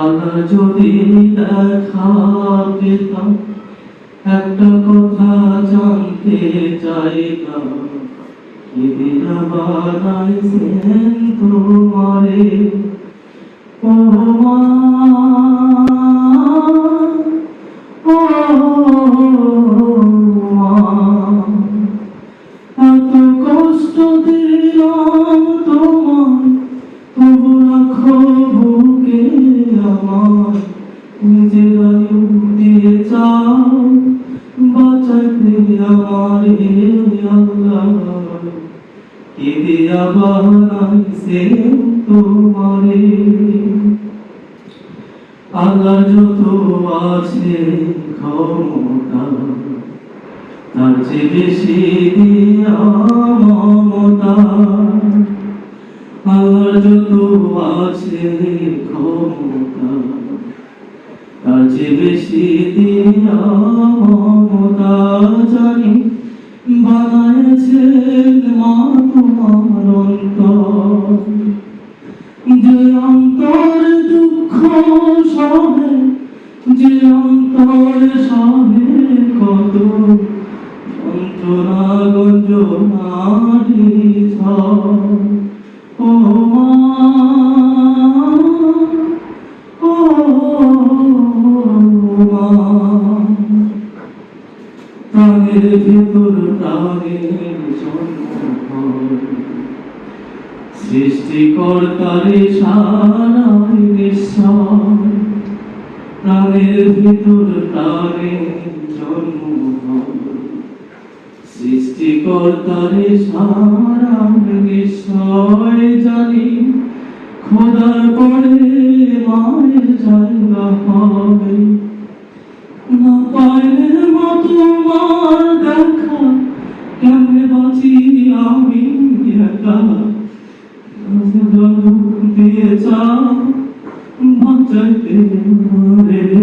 আমরা যদি দেখা পেতাম, একটা কথা জানতে চাইতাম, কিদিনা বানাইছেন তোমারে ও মা, ও মা। এত কষ্ট দিলাম তোমায়, তবু রাখো বুকে আমার, নিজেরাই দিয়ে যাও বাঁচাতে আমারে আল্লাহ। কি দিয়া বানাইছে তোমারে, আল্লাহ যত আছে ক্ষমতা, তার চেয়ে বেশি দিয়া মমতা। আল্লাহ যত আছে ক্ষমতা, তার চেয়ে বেশি দিয়া মমতা। জানি বানাইছেন মা তোমার অন্তর, যে অন্তর দুঃখ সহে, যে অন্তর সহে কত যন্ত্রণা গঞ্জনারি ঝড়। ও মা, ও মা। প্রাণের ভিতর প্রাণের জন্ম, সৃষ্টিকর্তারে সারাই নিঃশ্বাস। প্রাণের ভিতর প্রাণের জন্ম, সৃষ্টিকর্তারে সারাই নিঃশ্বাস। জানি খোদার পরে মায়ের জায়গা হবে না, পাইলে মতো মার দেখা কেমনে বাঁচি আমি একা। দিয়ে যাও বাঁচাইতে আমারে।